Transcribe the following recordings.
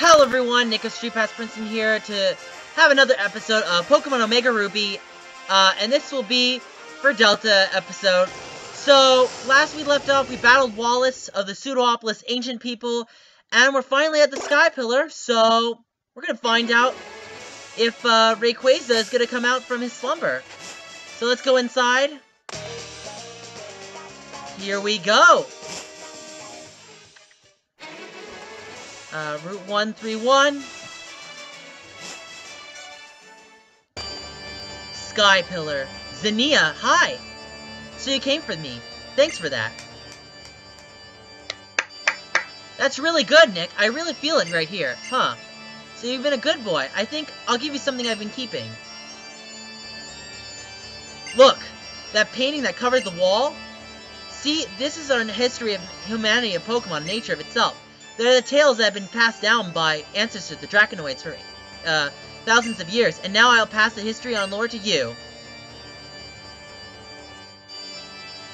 Hello everyone, Nick of StreetPass Princeton here to have another episode of Pokemon Omega Ruby, and this will be for Delta episode. So, last we left off, we battled Wallace of the Pseudopolis Ancient People, and we're finally at the Sky Pillar, so we're gonna find out if Rayquaza is gonna come out from his slumber. So let's go inside. Here we go! Route 131. Sky Pillar. Zinnia, hi! So you came for me. Thanks for that. That's really good, Nick. I really feel it right here. Huh. So you've been a good boy. I think I'll give you something I've been keeping. Look! That painting that covers the wall? See, this is our history of humanity of Pokemon, nature of itself. They're the tales that have been passed down by ancestors, the Draconoids, for thousands of years, and now I'll pass the history on lore to you.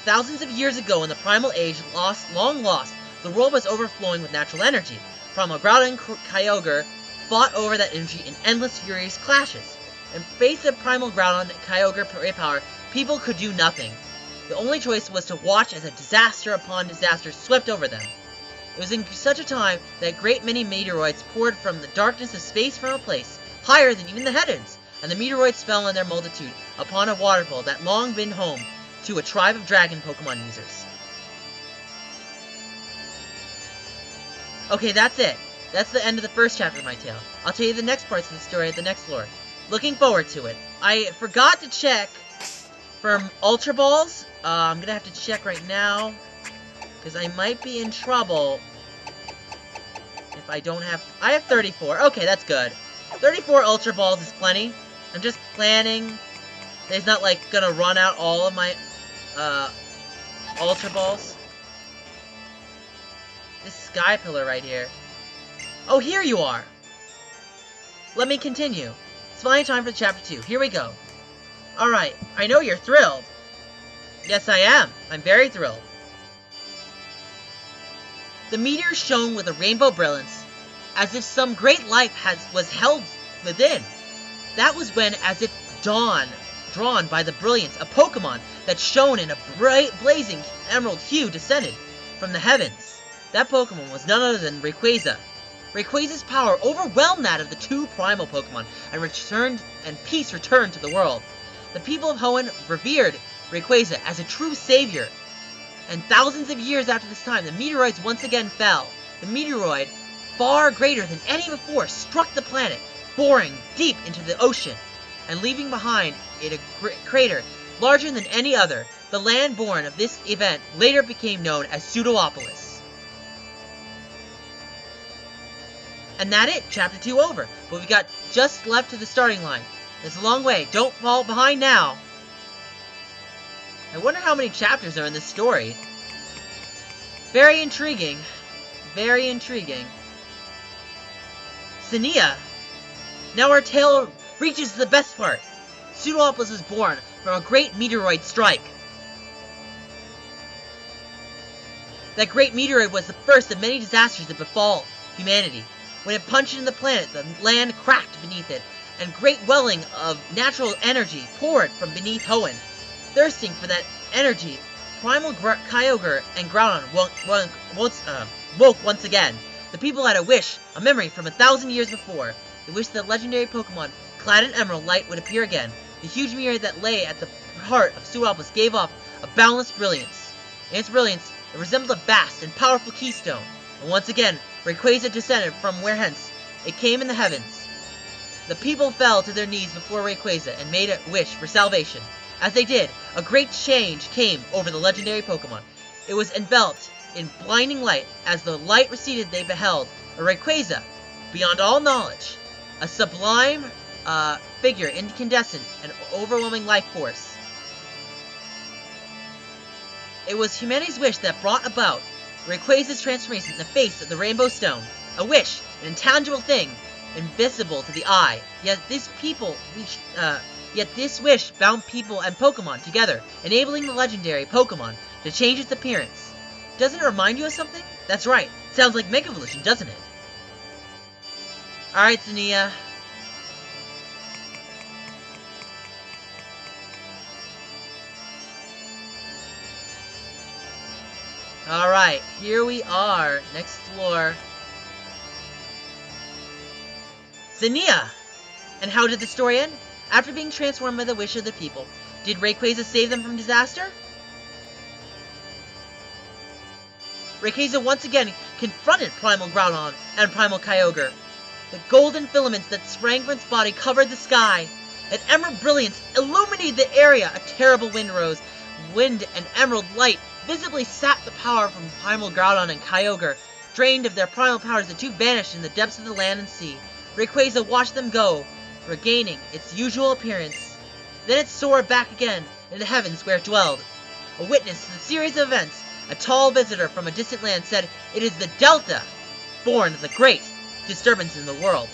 Thousands of years ago, in the Primal Age, long lost, the world was overflowing with natural energy. Primal Groudon and Kyogre fought over that energy in endless, furious clashes. In face of Primal Groudon and Kyogre power, people could do nothing. The only choice was to watch as a disaster upon disaster swept over them. It was in such a time that a great many meteoroids poured from the darkness of space from a place higher than even the heavens, and the meteoroids fell in their multitude upon a waterfall that long been home to a tribe of dragon Pokemon users. Okay, that's it. That's the end of the first chapter of my tale. I'll tell you the next parts of the story at the next lore. Looking forward to it. I forgot to check for Ultra Balls. I'm gonna have to check right now, because I might be in trouble if I don't have... I have 34. Okay, that's good. 34 Ultra Balls is plenty. I'm just planning that he's not, like, gonna run out all of my, Ultra Balls. This Sky Pillar right here. Oh, here you are! Let me continue. It's finally time for chapter 2. Here we go. Alright, I know you're thrilled. Yes, I am. I'm very thrilled. The meteor shone with a rainbow brilliance, as if some great life was held within. That was when, as if drawn by the brilliance, a Pokemon that shone in a bright, blazing emerald hue descended from the heavens. That Pokemon was none other than Rayquaza. Rayquaza's power overwhelmed that of the two primal Pokemon, and peace returned to the world. The people of Hoenn revered Rayquaza as a true savior. And thousands of years after this time, the meteoroids once again fell. The meteoroid, far greater than any before, struck the planet, boring deep into the ocean, and leaving behind it a crater larger than any other. The land born of this event later became known as Pseudopolis. And that it, chapter 2 over. But we got just left to the starting line. It's a long way. Don't fall behind now. I wonder how many chapters are in this story. Very intriguing. Very intriguing. Zinnia. Now our tale reaches the best part. Pseudopolis was born from a great meteoroid strike. That great meteoroid was the first of many disasters that befall humanity. When it punched into the planet, the land cracked beneath it, and great welling of natural energy poured from beneath Hoenn. Thirsting for that energy, Primal Kyogre and Groudon woke once again. The people had a wish, a memory from 1,000 years before. They wished that legendary Pokemon, clad in emerald light, would appear again. The huge meteor that lay at the heart of Pseudopolis gave off a boundless brilliance. In its brilliance, it resembled a vast and powerful keystone. And once again, Rayquaza descended from whence it came in the heavens. The people fell to their knees before Rayquaza and made a wish for salvation. As they did, a great change came over the legendary Pokemon. It was enveloped in blinding light. As the light receded, they beheld a Rayquaza, beyond all knowledge, a sublime figure, incandescent and overwhelming life force. It was humanity's wish that brought about Rayquaza's transformation in the face of the Rainbow Stone. A wish, an intangible thing, invisible to the eye. Yet this wish bound people and Pokemon together, enabling the legendary Pokemon to change its appearance. Doesn't it remind you of something? That's right. Sounds like Mega Evolution, doesn't it? Alright, Zinnia. Alright, here we are. Next floor. Zinnia! And how did the story end? After being transformed by the wish of the people, did Rayquaza save them from disaster? Rayquaza once again confronted Primal Groudon and Primal Kyogre. The golden filaments that sprang from its body covered the sky. An emerald brilliance illuminated the area. A terrible wind rose. Wind and emerald light visibly sapped the power from Primal Groudon and Kyogre. Drained of their primal powers, the two vanished in the depths of the land and sea. Rayquaza watched them go, regaining its usual appearance. Then it soared back again into the heavens where it dwelled. A witness to the series of events, a tall visitor from a distant land said, "It is the Delta, born of the great disturbance in the world.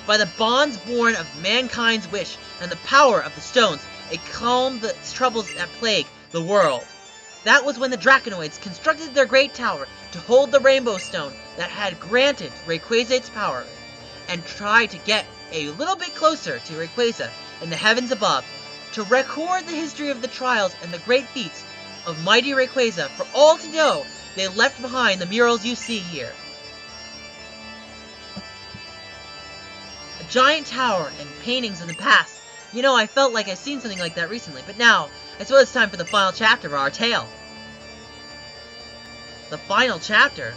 By the bonds born of mankind's wish and the power of the stones, it calmed the troubles that plague the world." That was when the Draconoids constructed their great tower to hold the Rainbow Stone that had granted Rayquaza its power, and tried to get a little bit closer to Rayquaza in the heavens above, to record the history of the trials and the great feats of mighty Rayquaza. For all to know, they left behind the murals you see here. A giant tower and paintings of the past. You know, I felt like I'd seen something like that recently, but now, I suppose it's time for the final chapter of our tale. The final chapter?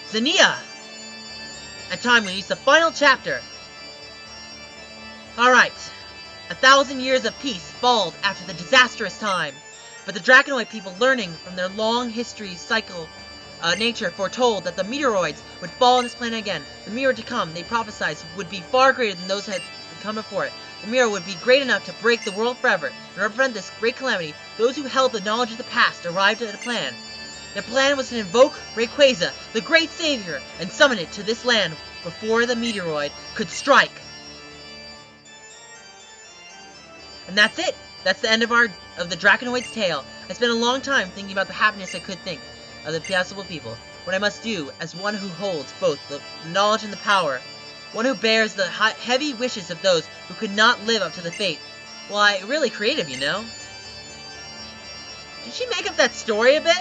Zinnia! At time we reach the final chapter. Alright. 1,000 years of peace followed after the disastrous time. But the Draconoid people, learning from their long history cycle, nature foretold that the meteoroids would fall on this planet again. The mirror to come, they prophesied, would be far greater than those that had come before it. The mirror would be great enough to break the world forever. And to prevent this great calamity, those who held the knowledge of the past arrived at a plan. Their plan was to invoke Rayquaza, the great savior, and summon it to this land before the meteoroid could strike. And that's it. That's the end of the Draconoid's tale. I spent a long time thinking about the happiness I could think of the possible people, what I must do as one who holds both the knowledge and the power, one who bears the heavy wishes of those who could not live up to the fate. Why, really creative, you know? Did she make up that story a bit?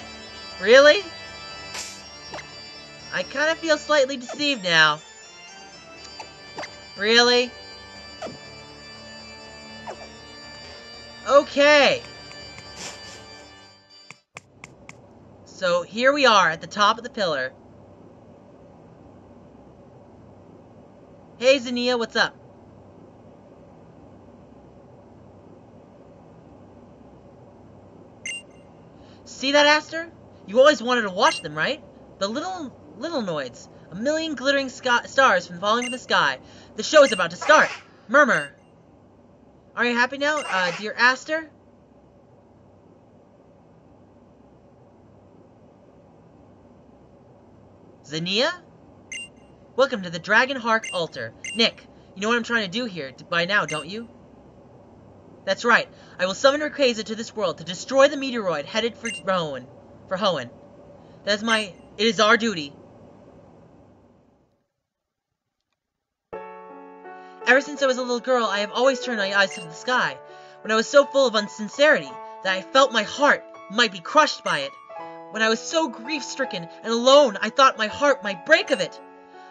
Really? I kind of feel slightly deceived now. Really? Okay. So here we are at the top of the pillar. Hey Zinnia, what's up? See that, Aster? You always wanted to watch them, right? The little noids. A million glittering stars falling from the sky. The show is about to start. Murmur. Are you happy now, dear Aster? Zinnia? Welcome to the Dragon Hark altar. Nick, you know what I'm trying to do here by now, don't you? That's right. I will summon Rayquaza to this world to destroy the meteoroid headed for Hoenn. It is our duty. Ever since I was a little girl, I have always turned my eyes to the sky, when I was so full of insincerity that I felt my heart might be crushed by it. When I was so grief-stricken and alone, I thought my heart might break of it.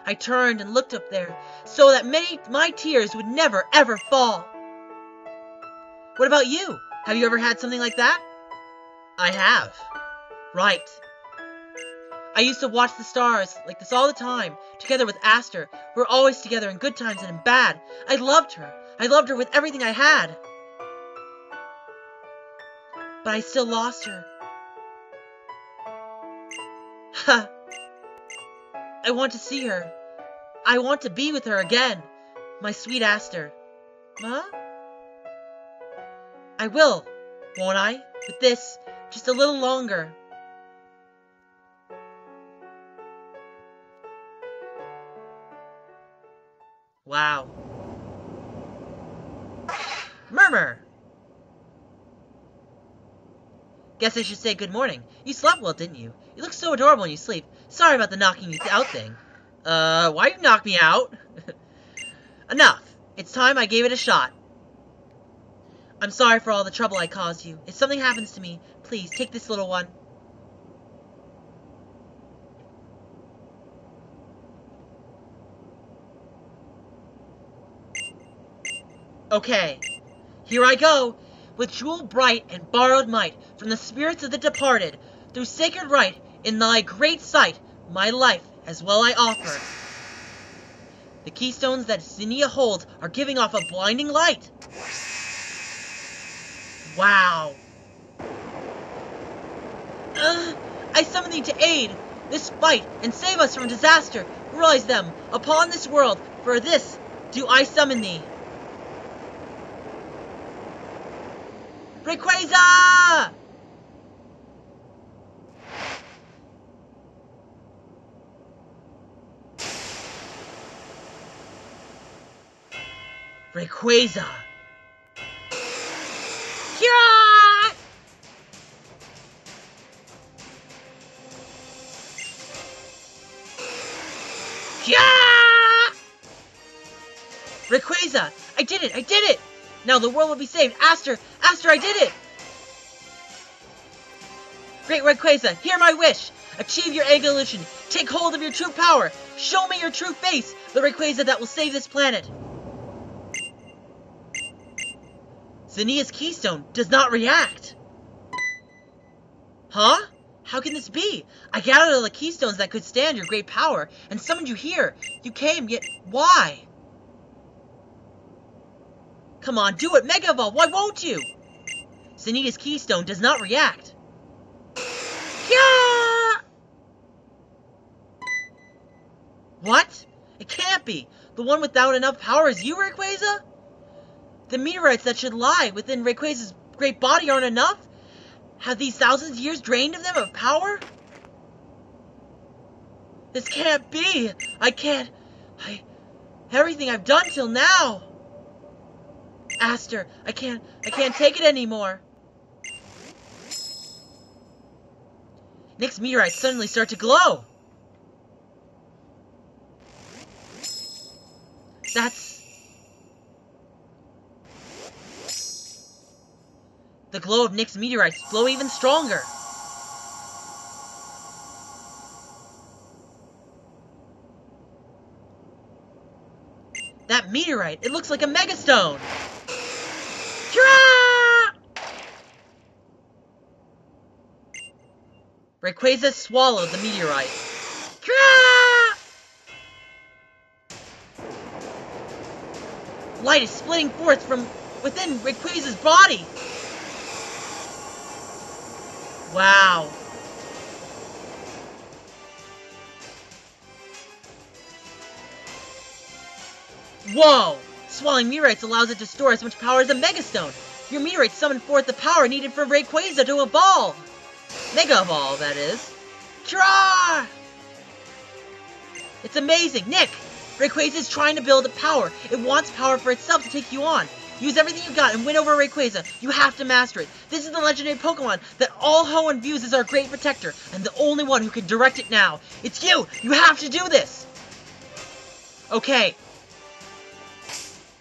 I turned and looked up there, so that my tears would never, ever fall. What about you? Have you ever had something like that? I have. Right. I used to watch the stars like this all the time, together with Aster. We were always together in good times and in bad. I loved her. I loved her with everything I had. But I still lost her. Ha! I want to see her. I want to be with her again. My sweet Aster. Huh? I will, won't I? With this, just a little longer. Wow. Guess I should say good morning. You slept well, didn't you? You look so adorable when you sleep. Sorry about the knocking you out thing. Why you knock me out? Enough. It's time I gave it a shot. I'm sorry for all the trouble I caused you. If something happens to me, please take this little one. Okay, here I go, with jewel bright and borrowed might, from the spirits of the departed, through sacred right, in thy great sight, my life as well I offer. The keystones that Zinnia holds are giving off a blinding light. Wow. I summon thee to aid this fight and save us from disaster. Realize them upon this world, for this do I summon thee. Rayquaza! Rayquaza! Kira! Kira! Rayquaza! I did it! I did it! Now the world will be saved! Aster! Aster, I did it! Great Rayquaza, hear my wish! Achieve your evolution! Take hold of your true power! Show me your true face! The Rayquaza that will save this planet! Zinnia's keystone does not react! Huh? How can this be? I gathered all the keystones that could stand your great power, and summoned you here. You came, yet why? Come on, do it! Mega Evolve! Why won't you? Zinnia's keystone does not react. Yeah! What? It can't be! The one without enough power is you, Rayquaza? The meteorites that should lie within Rayquaza's great body aren't enough? Have these thousands of years drained of them of power? This can't be! Everything I've done till now! Aster, I can't take it anymore. Nick's meteorites suddenly start to glow. The glow of Nick's meteorites glow even stronger. That meteorite, it looks like a megastone. Rayquaza swallowed the meteorite. Light is splitting forth from within Rayquaza's body. Wow. Whoa! Swallowing meteorites allows it to store as much power as a megastone. Your meteorites summon forth the power needed for Rayquaza to evolve. Mega Evolve, that is. Try! It's amazing! Nick! Rayquaza is trying to build a power. It wants power for itself to take you on. Use everything you got and win over Rayquaza. You have to master it. This is the legendary Pokemon that all Hoenn views as our great protector, and the only one who can direct it now. It's you! You have to do this! Okay.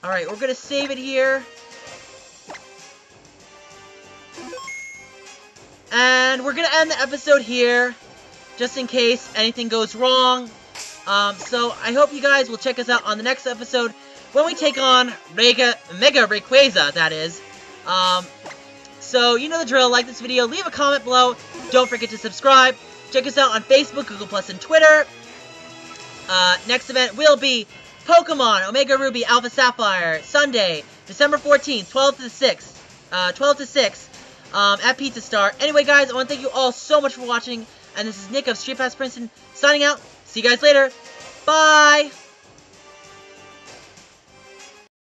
Alright, we're gonna save it here. And we're gonna end the episode here, just in case anything goes wrong. So I hope you guys will check us out on the next episode, when we take on Mega Rayquaza, that is. So you know the drill. Like this video, leave a comment below. Don't forget to subscribe. Check us out on Facebook, Google+, and Twitter. Next event will be Pokemon Omega Ruby Alpha Sapphire, Sunday, December 14th, 12 to 6, at Pizza Star. Anyway, guys, I want to thank you all so much for watching, and this is Nick of StreetPass Princeton, signing out. See you guys later. Bye!